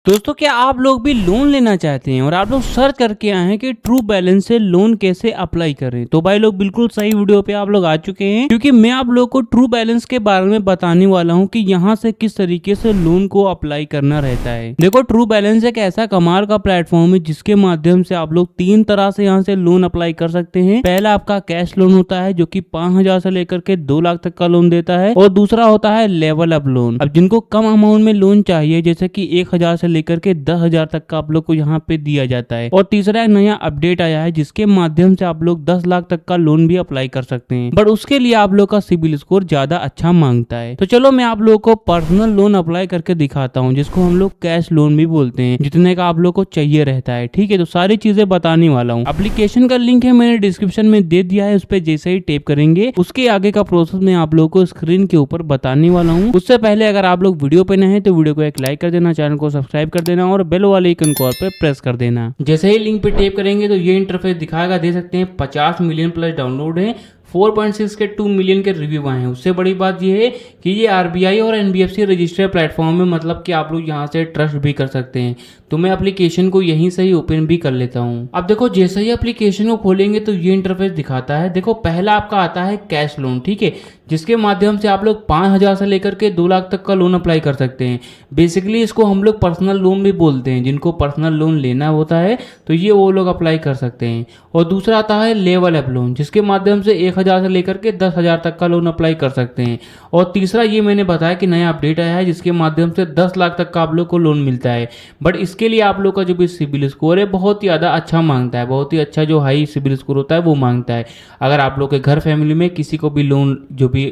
दोस्तों क्या आप लोग भी लोन लेना चाहते हैं और आप लोग सर्च करके आए हैं कि ट्रू बैलेंस से लोन कैसे अप्लाई करें, तो भाई लोग बिल्कुल सही वीडियो पे आप लोग आ चुके हैं, क्योंकि मैं आप लोग को ट्रू बैलेंस के बारे में बताने वाला हूं कि यहां से किस तरीके से लोन को अप्लाई करना रहता है। देखो, ट्रू बैलेंस एक ऐसा कमाल का प्लेटफॉर्म है जिसके माध्यम से आप लोग 3 तरह से यहां से लोन अप्लाई कर सकते हैं। पहला आपका कैश लोन होता है जो कि 5,000 से लेकर के 2 लाख तक का लोन देता है, और दूसरा होता है लेवल अप लोन। अब जिनको कम अमाउंट में लोन चाहिए, जैसे कि 1,000 से लेकर के 10,000 तक का आप लोग को यहाँ पे दिया जाता है। और तीसरा एक नया अपडेट आया है जिसके माध्यम से आप लोग 10 लाख तक का लोन भी अप्लाई कर सकते हैं, बट उसके लिए आप लोग का सिबिल स्कोर ज्यादा अच्छा मांगता है। तो चलो मैं आप लोग को पर्सनल लोन अप्लाई करके दिखाता हूँ, जिसको हम लोग कैश लोन भी बोलते हैं, जितने का आप लोग को चाहिए रहता है। ठीक है, तो सारी चीजें बताने वाला हूँ। एप्लीकेशन का लिंक है मैंने डिस्क्रिप्शन में दे दिया है, उस पर जैसे ही टैप करेंगे उसके आगे का प्रोसेस मैं आप लोग को स्क्रीन के ऊपर बताने वाला हूँ। उससे पहले अगर आप लोग वीडियो पे नए हैं तो वीडियो को एक लाइक कर देना, चैनल को सब्सक्राइब कर देना और बेल वाले आइकन को पे प्रेस कर देना। जैसे ही लिंक पे टैप करेंगे तो ये इंटरफेस दिखाएगा, देख सकते हैं 50 मिलियन प्लस डाउनलोड है, 4.6 के 2 मिलियन के रिव्यू आए हैं। उससे बड़ी बात यह है कि ये आरबीआई और एनबीएफसी रजिस्टर्ड प्लेटफॉर्म है, मतलब कि आप लोग यहाँ से ट्रस्ट भी कर सकते हैं। तो मैं एप्लीकेशन को यहीं से ही ओपन भी कर लेता हूँ। अब देखो, जैसे ही एप्लीकेशन को खोलेंगे तो ये इंटरफेस दिखाता है। देखो, पहला आपका आता है कैश लोन, ठीक है, जिसके माध्यम से आप लोग 5,000 से लेकर के 2 लाख तक का लोन अप्लाई कर सकते हैं। बेसिकली इसको हम लोग पर्सनल लोन भी बोलते हैं। जिनको पर्सनल लोन लेना होता है तो ये वो लोग अप्लाई कर सकते हैं। और दूसरा आता है लेवल अप लोन, जिसके माध्यम से 1,000 से लेकर के 10,000 तक का लोन अप्लाई कर सकते हैं। और तीसरा ये मैंने बताया कि नया अपडेट आया है जिसके माध्यम से 10 लाख तक का आप लोग को लोन मिलता है। बट इसके लिए आप लोग का जो भी सिबिल स्कोर है बहुत ही ज़्यादा अच्छा मांगता है, बहुत ही अच्छा जो हाई सिबिल स्कोर होता है वो मांगता है। अगर आप लोग के घर फैमिली में किसी को भी लोन, जो भी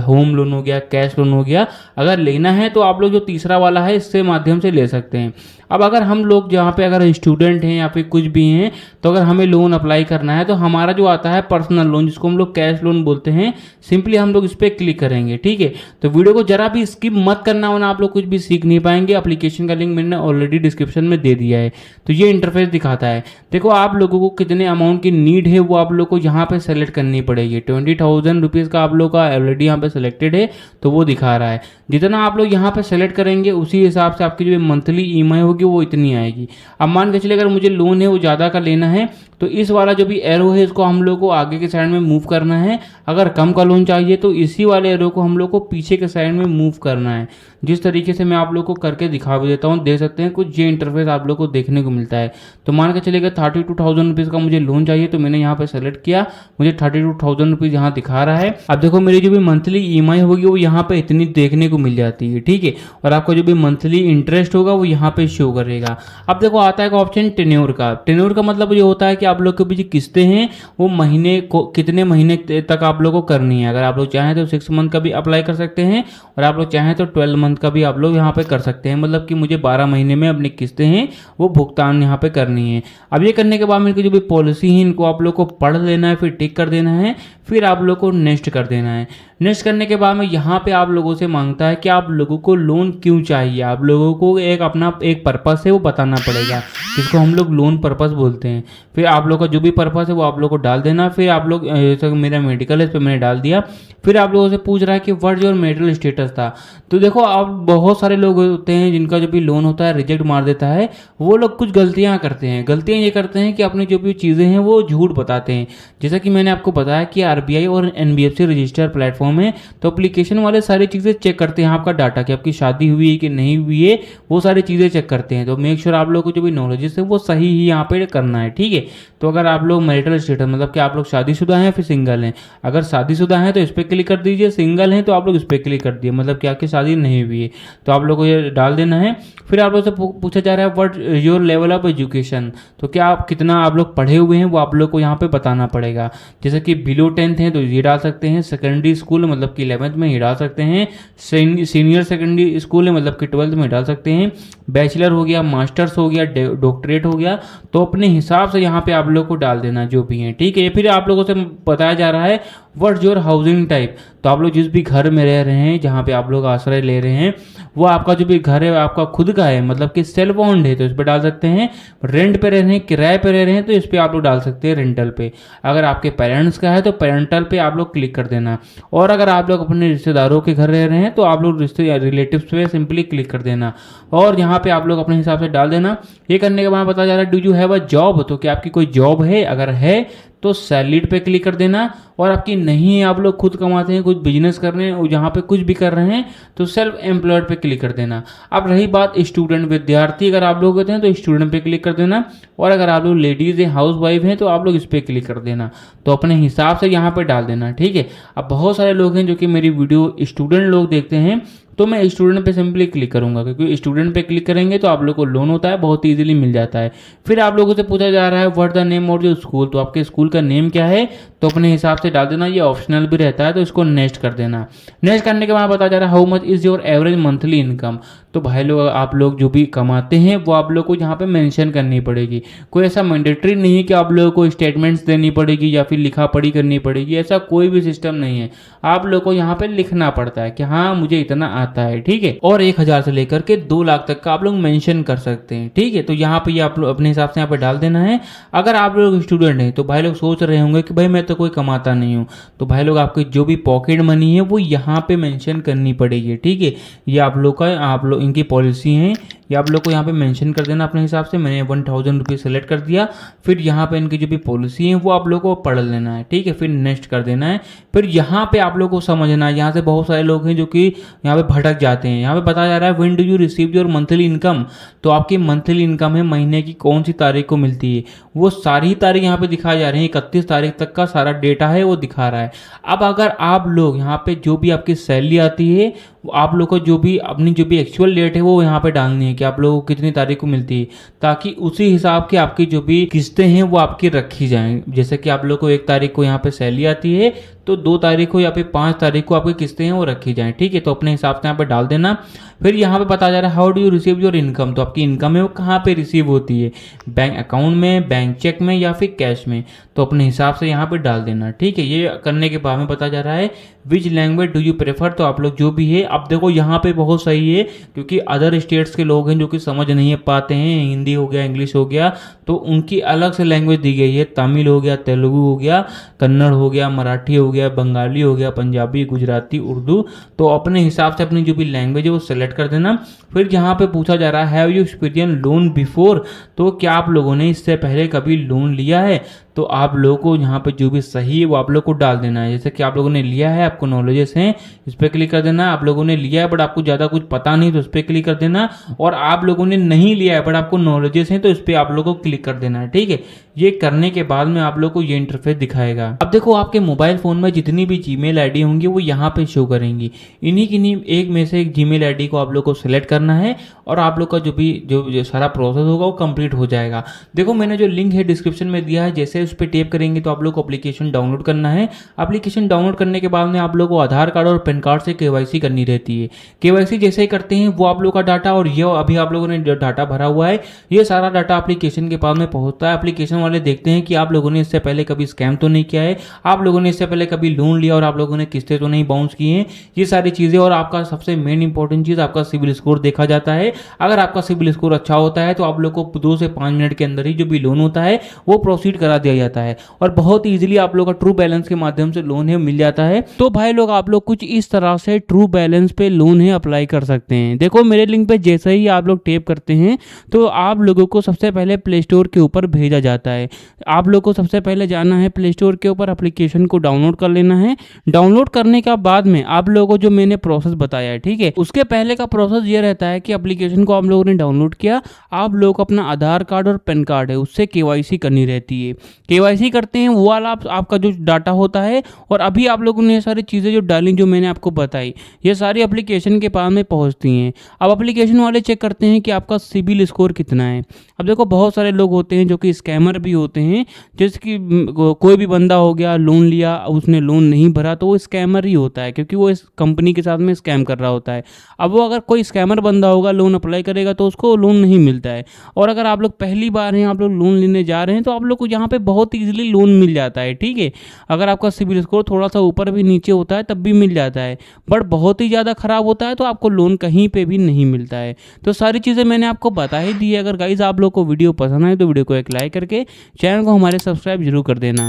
होम लोन हो गया, कैश लोन हो गया, अगर लेना है तो आप लोग जो तीसरा वाला है इससे माध्यम से ले सकते हैं। अब अगर हम लोग जहाँ पे अगर स्टूडेंट हैं या फिर कुछ भी हैं, तो अगर हमें लोन अप्लाई करना है तो हमारा जो आता है पर्सनल लोन, जिसको हम लोग कैश लोन बोलते हैं, सिंपली हम लोग इस पर क्लिक करेंगे। ठीक है, तो वीडियो को जरा भी स्किप मत करना, वरना आप लोग कुछ भी सीख नहीं पाएंगे। एप्लीकेशन का लिंक मैंने ऑलरेडी डिस्क्रिप्शन में दे दिया है। तो ये इंटरफेस दिखाता है। देखो, आप लोगों को कितने अमाउंट की नीड है वो आप लोग को यहाँ पे सेलेक्ट करनी पड़ेगी। 20,000 रुपीज़ का आप लोग का ऑलरेडी यहाँ पे सिलेक्टेड है, तो वो दिखा रहा है। जितना आप लोग यहाँ पे सेलेक्ट करेंगे उसी हिसाब से आपकी जो मंथली ईएमआई होगी वो इतनी आएगी। अब मान के चलिए अगर मुझे लोन है वो ज़्यादा का लेना है तो इस वाला जो भी एरो है इसको हम लोग को आगे के साइड में मूव करना है। अगर कम का लोन चाहिए तो इसी वाले एरो को हम लोग को पीछे के साइड में मूव करना है। जिस तरीके से मैं आप लोग को करके दिखा भी देता हूँ, देख सकते हैं कुछ ये इंटरफेस आप लोग को देखने को मिलता है। तो मान के चलिएगा 32,000 रुपीज़ का मुझे लोन चाहिए, तो मैंने यहाँ पे सेलेक्ट किया, मुझे 32,000 रुपीज़ यहाँ दिखा रहा है। अब देखो, मेरी जो भी मंथली ईएमआई होगी वो यहाँ पे इतनी देखने को मिल जाती है। ठीक है, और आपका जो भी मंथली इंटरेस्ट होगा वो यहाँ पे शो करेगा। अब देखो, आता है ऑप्शन टेन्योर का। टेन्योर का मतलब ये होता है कि आप लोग के भी जो किस्तें हैं वो महीने को, कितने महीने तक आप लोग को करनी है। अगर आप लोग चाहें तो 6 मंथ का भी अप्लाई कर सकते हैं, और आप लोग चाहें तो 12 मंथ का भी आप लोग यहाँ पे कर सकते हैं। मतलब कि मुझे 12 महीने में अपनी किस्तें हैं वो भुगतान यहाँ पे करनी है। अब ये करने के बाद मेरी जो भी पॉलिसी है इनको आप लोग को पढ़ लेना है, फिर टिक कर देना है, फिर आप लोग को नेक्स्ट कर देना है। नेक्स्ट करने के बाद में यहाँ पे आप लोगों से मांगता है कि आप लोगों को लोन क्यों चाहिए। आप लोगों को एक अपना एक पर्पस है वो बताना पड़ेगा, जिसको हम लोग लोन पर्पस बोलते हैं। फिर आप लोग का जो भी पर्पस है वो आप लोग को डाल देना। फिर आप लोग, जैसे मेरा मेडिकल है इस पर मैंने डाल दिया। फिर आप लोगों से पूछ रहा है कि व्हाट योर मेरिटल स्टेटस था। तो देखो, अब बहुत सारे लोग होते हैं जिनका जो भी लोन होता है रिजेक्ट मार देता है। वो लोग कुछ गलतियाँ करते हैं। गलतियाँ ये करते हैं कि अपनी जो भी चीज़ें हैं वो झूठ बताते हैं। जैसा कि मैंने आपको बताया कि आरबीआई और एनबीएफसी रजिस्टर्ड प्लेटफॉर्म है, तो एप्लीकेशन वाले सारी चीज़ें चेक करते हैं। आपका डाटा कि आपकी शादी हुई है कि नहीं हुई है, वो सारी चीज़ें चेक करते हैं। तो मेक श्योर आप लोग को जो भी नॉलेजेस है वो सही ही यहाँ पे करना है। ठीक है, तो अगर आप लोग मैरिटल स्टेटस, मतलब कि आप लोग शादीशुदा हैं फिर सिंगल हैं, अगर शादीशुदा हैं तो इस पर क्लिक कर दीजिए, सिंगल हैं तो आप लोग इस पर क्लिक कर दिए, मतलब कि आपकी शादी नहीं हुई है, तो आप लोग को ये डाल देना है। फिर आप लोग से पूछा जा रहा है what your level of education, तो क्या आप कितना आप लोग पढ़े हुए हैं वो आप लोग को यहाँ पे बताना पड़ेगा। जैसे कि बिलो 10th हैं तो ये डाल सकते हैं, सेकेंडरी स्कूल मतलब कि 11th में ये डाल सकते हैं, सीनियर सेकेंडरी स्कूल है मतलब कि 12th में डाल सकते हैं, बैचलर हो गया, मास्टर्स हो गया, डॉक्टरेट हो गया, तो अपने हिसाब से यहाँ पे आप लोग को डाल देना जो भी है, ठीक है। फिर आप लोगों से बताया जा रहा है व्हाट्स योर हाउसिंग टाइप, तो आप लोग जिस भी घर में रह रहे हैं, जहाँ पे आप लोग आश्रय ले रहे हैं, वो आपका जो भी घर है आपका खुद का है, मतलब कि सेल्फ ओन्ड है, तो इस पर डाल सकते हैं। रेंट पे रह रहे हैं, किराए पे रह रहे हैं, तो इस पर आप लोग डाल सकते हैं रेंटल पे। अगर आपके पेरेंट्स का है तो पेरेंटल पे आप लोग क्लिक कर देना, और अगर आप लोग अपने रिश्तेदारों के घर रह रहे हैं तो आप लोग रिलेटिव्स पे सिंपली क्लिक कर देना, और यहाँ पे आप लोग अपने हिसाब से डाल देना। ये करने के बाद बता जा रहा है do you have a job, तो क्या आपकी कोई जॉब है, अगर है तो सैलरीड पे क्लिक कर देना, और आपकी नहीं है, आप लोग खुद कमाते हैं, कुछ बिजनेस कर रहे हैं, और जहाँ पे कुछ भी कर रहे हैं तो सेल्फ एम्प्लॉयड पे क्लिक कर देना। अब रही बात स्टूडेंट विद्यार्थी, अगर आप लोग होते हैं तो स्टूडेंट पे क्लिक कर देना, और अगर आप लोग लेडीज़ हैं, हाउस वाइफ हैं, तो आप लोग इस पर क्लिक कर देना, तो अपने हिसाब से यहाँ पर डाल देना, ठीक है। अब बहुत सारे लोग हैं जो कि मेरी वीडियो स्टूडेंट लोग देखते हैं, तो मैं स्टूडेंट पे सिंपली क्लिक करूंगा, क्योंकि स्टूडेंट पे क्लिक करेंगे तो आप लोग को लोन होता है, बहुत इजीली मिल जाता है। फिर आप लोगों से पूछा जा रहा है what the name of your school, तो आपके स्कूल का नेम क्या है, तो अपने हिसाब से डाल देना। ये ऑप्शनल भी रहता है, तो इसको नेक्स्ट कर देना। नेक्स्ट करने के बाद बताया जा रहा है how much is your average monthly income, तो भाई लोग आप लोग जो भी कमाते हैं वो आप लोग को यहाँ पे मेंशन करनी पड़ेगी। कोई ऐसा मैंडेटरी नहीं है कि आप लोगों को स्टेटमेंट्स देनी पड़ेगी या फिर लिखा पढ़ी करनी पड़ेगी, ऐसा कोई भी सिस्टम नहीं है। आप लोग को यहाँ पे लिखना पड़ता है कि हाँ मुझे इतना आता है, ठीक है। और 1000 से लेकर के 2 लाख तक का आप लोग मेंशन कर सकते हैं, ठीक है। तो यहाँ पे आप लोग अपने हिसाब से यहाँ पे डाल देना है। अगर आप लोग स्टूडेंट हैं तो भाई लोग सोच रहे होंगे कि भाई मैं तो कोई कमाता नहीं हूँ, तो भाई लोग आपकी जो भी पॉकेट मनी है वो यहाँ पे मेंशन करनी पड़ेगी, ठीक है। ये आप लोग का, आप लोग इनकी पॉलिसी है, ये आप लोग को यहाँ पे मेंशन कर देना अपने हिसाब से। मैंने 1000 रुपीज़ सेलेक्ट कर दिया, फिर यहाँ पे इनकी जो भी पॉलिसी है वो आप लोग को पढ़ लेना है, ठीक है। फिर नेक्स्ट कर देना है। फिर यहाँ पे आप लोग को समझना है, यहाँ से बहुत सारे लोग हैं जो कि यहाँ पे भटक जाते हैं। यहाँ पे बताया जा रहा है when do you receive your monthly income, तो आपकी मंथली इनकम है महीने की कौन सी तारीख को मिलती है, वो सारी तारीख यहाँ पे दिखाई जा रही है। 31 तारीख तक का सारा डेटा है वो दिखा रहा है। अब अगर आप लोग यहाँ पे जो भी आपकी सैलरी आती है, आप लोग को जो भी अपनी जो भी एक्चुअल डेट है वो यहाँ पे डालनी है कि आप लोगों को कितनी तारीख को मिलती है, ताकि उसी हिसाब की आपकी जो भी किस्तें हैं वो आपकी रखी जाएं। जैसे कि आप लोग को 1 तारीख को यहाँ पे सैलरी आती है, तो 2 तारीख को या फिर 5 तारीख को आपकी किस्तें हैं वो रखी जाएं, ठीक है। तो अपने हिसाब से यहाँ पे डाल देना। फिर यहाँ पे बताया जा रहा है how do you receive your income, तो आपकी इनकम है वो कहाँ पे रिसीव होती है, बैंक अकाउंट में, बैंक चेक में, या फिर कैश में, तो अपने हिसाब से यहाँ पे डाल देना, ठीक है। ये करने के बाद में बताया जा रहा है which language do you prefer, तो आप लोग जो भी है, अब देखो यहाँ पे बहुत सही है, क्योंकि अदर स्टेट्स के लोग हैं जो कि समझ नहीं पाते हैं, हिंदी हो गया, इंग्लिश हो गया, तो उनकी अलग से लैंग्वेज दी गई है। तमिल हो गया, तेलुगु हो गया, कन्नड़ हो गया, मराठी हो गया, बंगाली हो गया, पंजाबी, गुजराती, उर्दू, तो अपने हिसाब से अपनी जो भी लैंग्वेज है वो सेलेक्ट कर देना। फिर यहाँ पे पूछा जा रहा है have you experience loan before, तो क्या आप लोगों ने इससे पहले कभी लोन लिया है, तो आप लोगों को यहाँ पे जो भी सही है वो आप लोग को डाल देना है। जैसे कि आप लोगों ने लिया है, आपको नॉलेजेस हैं, इस पर क्लिक कर देना। आप लोगों ने लिया है बट आपको ज़्यादा कुछ पता नहीं, तो इस पर क्लिक कर देना। और आप लोगों ने नहीं लिया है बट आपको नॉलेजेस हैं, तो इस पर आप लोगों को क्लिक कर देना है, ठीक है। ये करने के बाद में आप लोग को ये इंटरफेस दिखाएगा। अब देखो आपके मोबाइल फ़ोन में जितनी भी जीमेल आईडी होंगी वो यहाँ पे शो करेंगी। इन्हीं एक में से एक जीमेल आईडी को आप लोग को सिलेक्ट करना है, और आप लोग का जो सारा प्रोसेस होगा वो कंप्लीट हो जाएगा। देखो मैंने जो लिंक है डिस्क्रिप्शन में दिया है, जैसे उस पर टैप करेंगे तो आप लोग को एप्लीकेशन डाउनलोड करना है। एप्लीकेशन डाउनलोड करने के बाद में आप लोग को आधार कार्ड और पैन कार्ड से केवाईसी करनी रहती है। केवाईसी जैसे ही करते हैं वो आप लोग का डाटा, और ये अभी आप लोगों ने जो डाटा भरा हुआ है ये सारा डाटा एप्लीकेशन के पास में पहुंचता है। एप्लीकेशन वाले देखते हैं कि आप लोगों ने इससे पहले कभी स्कैम तो नहीं किया है, आप लोगों ने इससे पहले कभी लोन लिया और आप लोगों ने किस्तें तो नहीं बाउंस की हैं, ये सारी चीज़ें। और आपका सबसे मेन इंपॉर्टेंट चीज़ आपका सिविल स्कोर देखा जाता है। अगर आपका सिविल स्कोर अच्छा होता है तो आप लोग को 2 से 5 मिनट के अंदर ही जो भी लोन होता है वो प्रोसीड करा दिया जाता है, और बहुत ईजिली आप लोग का ट्रू बैलेंस के माध्यम से लोन है मिल जाता है। तो भाई लोग आप लोग कुछ इस तरह से ट्रू बैलेंस पे लोन है अप्लाई कर सकते हैं। देखो मेरे लिंक पे जैसे ही आप लोग टैप करते हैं तो आप लोगों को सबसे पहले प्ले स्टोर के ऊपर भेजा जाता है। आप लोग को सबसे पहले जाना है प्ले स्टोर के ऊपर, एप्लीकेशन को डाउनलोड कर लेना है। डाउनलोड करने के बाद में आप लोगों को जो मैंने प्रोसेस बताया है, ठीक है, उसके पहले का प्रोसेस ये रहता है कि एप्लीकेशन को आप लोगों ने डाउनलोड किया, आप लोग को अपना आधार कार्ड और पैन कार्ड है उससे केवाईसी करनी रहती है। केवाईसी करते हैं वो वाला आपका जो डाटा होता है, और अभी आप लोगों ने ये सारी चीज़ें जो डाली जो मैंने आपको बताई ये सारी एप्लीकेशन के पास में पहुंचती हैं। अब एप्लीकेशन वाले चेक करते हैं कि आपका सिबिल स्कोर कितना है। अब देखो बहुत सारे लोग होते हैं जो कि स्कैमर भी होते हैं, जैसे कि कोई भी बंदा हो गया, लोन लिया, उसने लोन नहीं भरा तो वो स्कैमर ही होता है, क्योंकि वो इस कंपनी के साथ में स्कैम कर रहा होता है। अब वो अगर कोई स्कैमर बंदा होगा, लोन अप्लाई करेगा तो उसको लोन नहीं मिलता है। और अगर आप लोग पहली बार हैं, आप लोग लोन लेने जा रहे हैं, तो आप लोग को यहाँ पे बहुत ईजिली लोन मिल जाता है, ठीक है। अगर आपका सिबिल स्कोर थोड़ा सा ऊपर भी नीचे होता है तब भी मिल जाता है, बट बहुत ही ज़्यादा खराब होता है तो आपको लोन कहीं पे भी नहीं मिलता है। तो सारी चीज़ें मैंने आपको बता ही दी है। अगर गाइज आप लोग को वीडियो पसंद आए तो वीडियो को एक लाइक करके चैनल को हमारे सब्सक्राइब जरूर कर देना।